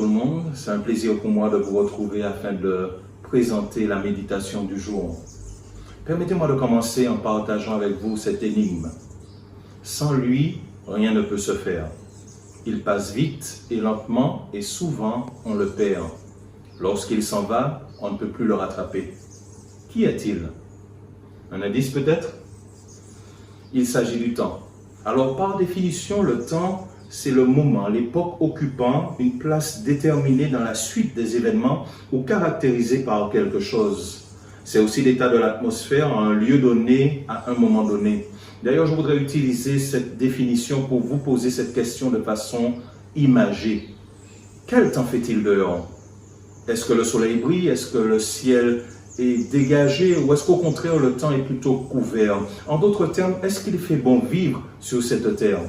le monde, c'est un plaisir pour moi de vous retrouver afin de présenter la méditation du jour. Permettez-moi de commencer en partageant avec vous cette énigme. Sans lui, rien ne peut se faire. Il passe vite et lentement et souvent on le perd. Lorsqu'il s'en va, on ne peut plus le rattraper. Qui est-il? Un indice peut-être? Il s'agit du temps. Alors par définition, le temps, c'est le moment, l'époque occupant une place déterminée dans la suite des événements ou caractérisée par quelque chose. C'est aussi l'état de l'atmosphère à un lieu donné, à un moment donné. D'ailleurs, je voudrais utiliser cette définition pour vous poser cette question de façon imagée. Quel temps fait-il dehors? Est-ce que le soleil brille? Est-ce que le ciel est dégagé? Ou est-ce qu'au contraire, le temps est plutôt couvert? En d'autres termes, est-ce qu'il fait bon vivre sur cette terre?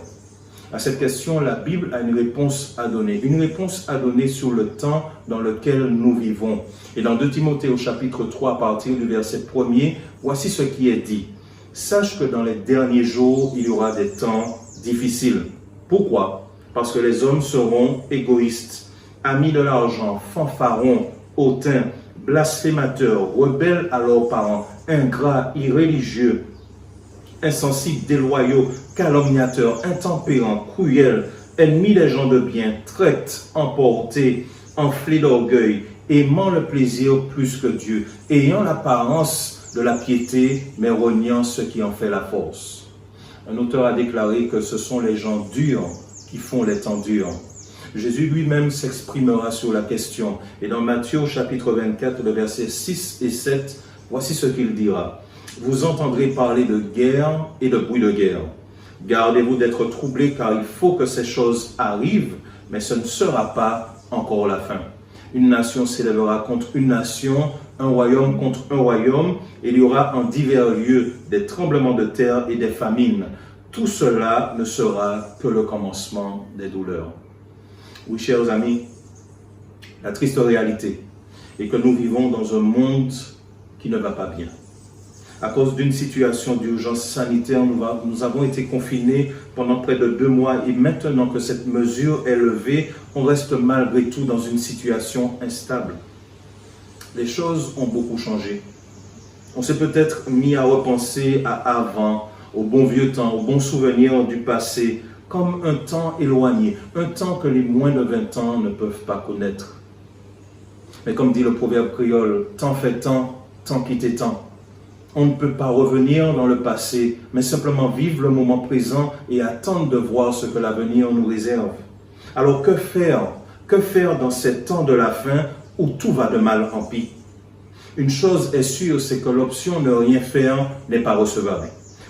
À cette question, la Bible a une réponse à donner. Une réponse à donner sur le temps dans lequel nous vivons. Et dans 2 Timothée au chapitre 3, à partir du verset 1er, voici ce qui est dit. Sache que dans les derniers jours, il y aura des temps difficiles. Pourquoi? Parce que les hommes seront égoïstes, amis de l'argent, fanfarons, hautains, blasphémateurs, rebelles à leurs parents, ingrats, irréligieux, insensibles, déloyaux, calomniateurs, intempérants, cruels, ennemis des gens de bien, traîtres, emportés, enflés d'orgueil, aimant le plaisir plus que Dieu, ayant l'apparence de la piété, mais reniant ce qui en fait la force. Un auteur a déclaré que ce sont les gens durs qui font les temps durs. Jésus lui-même s'exprimera sur la question. Et dans Matthieu au chapitre 24, le verset 6 et 7, voici ce qu'il dira. Vous entendrez parler de guerre et de bruit de guerre. Gardez-vous d'être troublés car il faut que ces choses arrivent, mais ce ne sera pas encore la fin. Une nation s'élèvera contre une nation, un royaume contre un royaume, et il y aura en divers lieux des tremblements de terre et des famines. Tout cela ne sera que le commencement des douleurs. Oui, chers amis, la triste réalité est que nous vivons dans un monde qui ne va pas bien. À cause d'une situation d'urgence sanitaire, nous avons été confinés pendant près de 2 mois et maintenant que cette mesure est levée, on reste malgré tout dans une situation instable. Les choses ont beaucoup changé. On s'est peut-être mis à repenser à avant, au bon vieux temps, aux bons souvenirs du passé, comme un temps éloigné, un temps que les moins de 20 ans ne peuvent pas connaître. Mais comme dit le proverbe créole, temps fait temps, temps quitte temps. On ne peut pas revenir dans le passé, mais simplement vivre le moment présent et attendre de voir ce que l'avenir nous réserve. Alors que faire? Que faire dans ces temps de la fin où tout va de mal en pis? Une chose est sûre, c'est que l'option ne rien faire n'est pas recevable.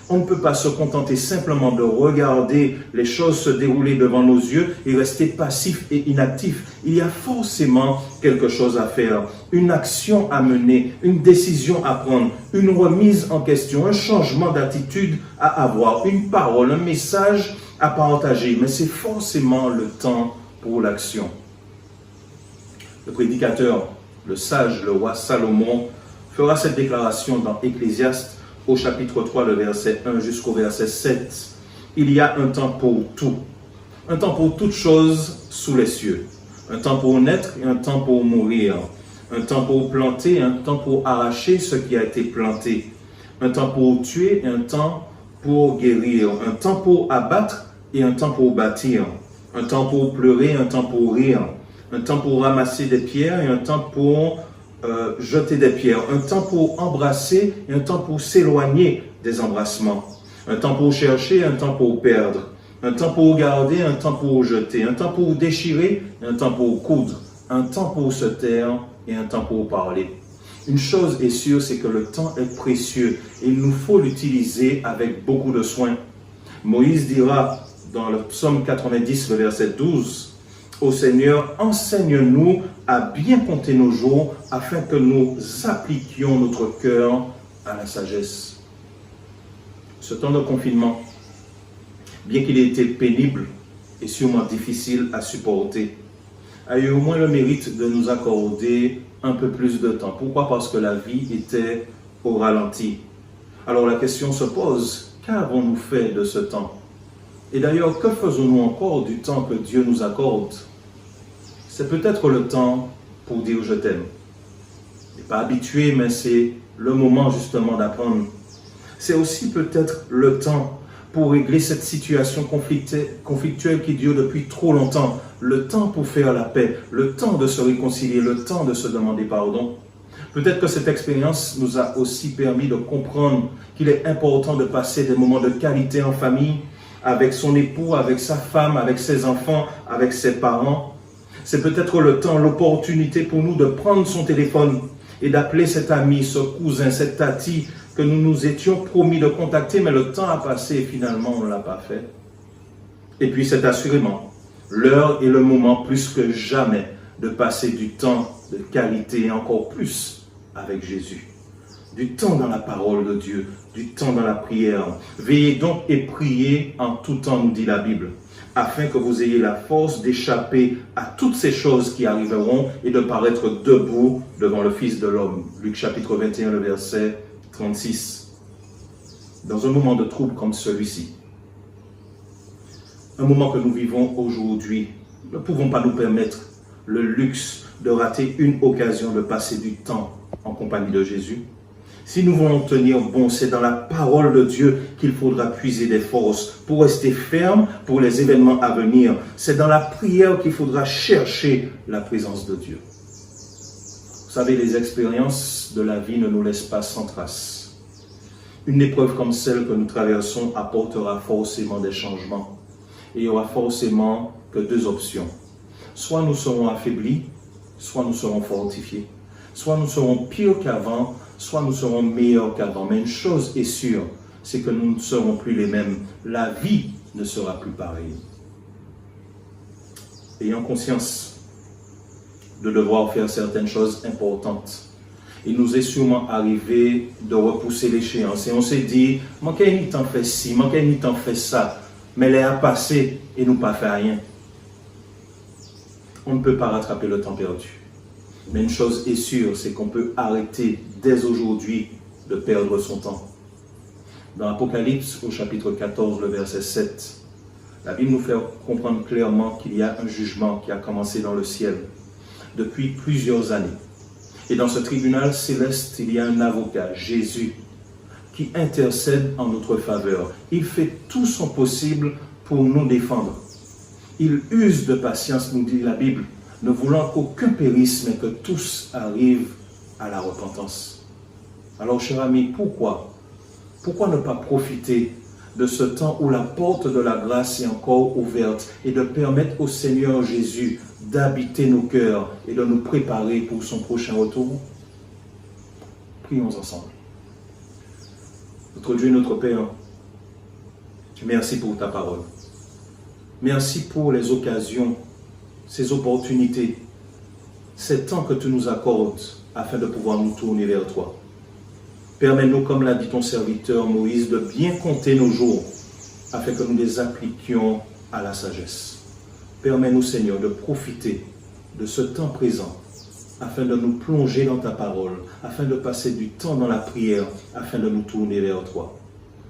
On ne peut pas se contenter simplement de regarder les choses se dérouler devant nos yeux et rester passif et inactif. Il y a forcément quelque chose à faire, une action à mener, une décision à prendre, une remise en question, un changement d'attitude à avoir, une parole, un message à partager. Mais c'est forcément le temps pour l'action. Le prédicateur, le sage, le roi Salomon, fera cette déclaration dans Ecclésiaste, au chapitre 3, le verset 1 jusqu'au verset 7, il y a un temps pour tout. Un temps pour toutes choses sous les cieux. Un temps pour naître et un temps pour mourir. Un temps pour planter et un temps pour arracher ce qui a été planté. Un temps pour tuer et un temps pour guérir. Un temps pour abattre et un temps pour bâtir. Un temps pour pleurer et un temps pour rire. Un temps pour ramasser des pierres et un temps pour jeter des pierres, un temps pour embrasser et un temps pour s'éloigner des embrassements, un temps pour chercher et un temps pour perdre, un temps pour garder, un temps pour jeter, un temps pour déchirer et un temps pour coudre, un temps pour se taire et un temps pour parler. Une chose est sûre, c'est que le temps est précieux et il nous faut l'utiliser avec beaucoup de soin. Moïse dira dans le psaume 90, le verset 12, « Ô Seigneur, enseigne-nous à bien compter nos jours afin que nous appliquions notre cœur à la sagesse. » Ce temps de confinement, bien qu'il ait été pénible et sûrement difficile à supporter, a eu au moins le mérite de nous accorder un peu plus de temps. Pourquoi? Parce que la vie était au ralenti. Alors la question se pose, qu'avons-nous fait de ce temps? Et d'ailleurs, que faisons-nous encore du temps que Dieu nous accorde? C'est peut-être le temps pour dire je t'aime. Tu n'es pas habitué, mais c'est le moment justement d'apprendre. C'est aussi peut-être le temps pour régler cette situation conflictuelle qui dure depuis trop longtemps. Le temps pour faire la paix, le temps de se réconcilier, le temps de se demander pardon. Peut-être que cette expérience nous a aussi permis de comprendre qu'il est important de passer des moments de qualité en famille, avec son époux, avec sa femme, avec ses enfants, avec ses parents. C'est peut-être le temps, l'opportunité pour nous de prendre son téléphone et d'appeler cet ami, ce cousin, cette tati que nous nous étions promis de contacter, mais le temps a passé et finalement on ne l'a pas fait. Et puis c'est assurément l'heure et le moment plus que jamais de passer du temps de qualité et encore plus avec Jésus. Du temps dans la parole de Dieu, du temps dans la prière. Veillez donc et priez en tout temps, nous dit la Bible, afin que vous ayez la force d'échapper à toutes ces choses qui arriveront et de paraître debout devant le Fils de l'homme. Luc chapitre 21, le verset 36. Dans un moment de trouble comme celui-ci, un moment que nous vivons aujourd'hui, nous ne pouvons pas nous permettre le luxe de rater une occasion de passer du temps en compagnie de Jésus. Si nous voulons tenir bon, c'est dans la parole de Dieu qu'il faudra puiser des forces pour rester ferme pour les événements à venir. C'est dans la prière qu'il faudra chercher la présence de Dieu. Vous savez, les expériences de la vie ne nous laissent pas sans trace. Une épreuve comme celle que nous traversons apportera forcément des changements. Et il y aura forcément que deux options. Soit nous serons affaiblis, soit nous serons fortifiés. Soit nous serons pires qu'avant, soit nous serons meilleurs qu'avant. Mais une chose est sûre, c'est que nous ne serons plus les mêmes. La vie ne sera plus pareille. Ayant conscience de devoir faire certaines choses importantes, il nous est sûrement arrivé de repousser l'échéance. Et on s'est dit, manquez ni t'en fait ci, manquez ni t'en fait ça. Mais les a passé et nous pas fait rien. On ne peut pas rattraper le temps perdu. Mais une chose est sûre, c'est qu'on peut arrêter dès aujourd'hui de perdre son temps. Dans l'Apocalypse, au chapitre 14, le verset 7, la Bible nous fait comprendre clairement qu'il y a un jugement qui a commencé dans le ciel depuis plusieurs années. Et dans ce tribunal céleste, il y a un avocat, Jésus, qui intercède en notre faveur. Il fait tout son possible pour nous défendre. Il use de patience, nous dit la Bible, ne voulant qu'aucun périsse, mais que tous arrivent à la repentance. Alors, cher ami, pourquoi ne pas profiter de ce temps où la porte de la grâce est encore ouverte et de permettre au Seigneur Jésus d'habiter nos cœurs et de nous préparer pour son prochain retour? Prions ensemble. Notre Dieu, notre Père, merci pour ta parole. Merci pour les occasions, ces opportunités, ces temps que tu nous accordes afin de pouvoir nous tourner vers toi. Permets-nous, comme l'a dit ton serviteur Moïse, de bien compter nos jours afin que nous les appliquions à la sagesse. Permets-nous, Seigneur, de profiter de ce temps présent afin de nous plonger dans ta parole, afin de passer du temps dans la prière, afin de nous tourner vers toi.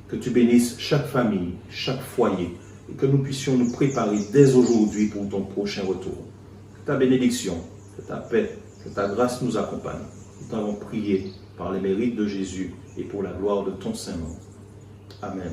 Que tu bénisses chaque famille, chaque foyer, et que nous puissions nous préparer dès aujourd'hui pour ton prochain retour. Que ta bénédiction, que ta paix, que ta grâce nous accompagne. Nous t'avons prié par les mérites de Jésus et pour la gloire de ton Saint-Nom. Amen.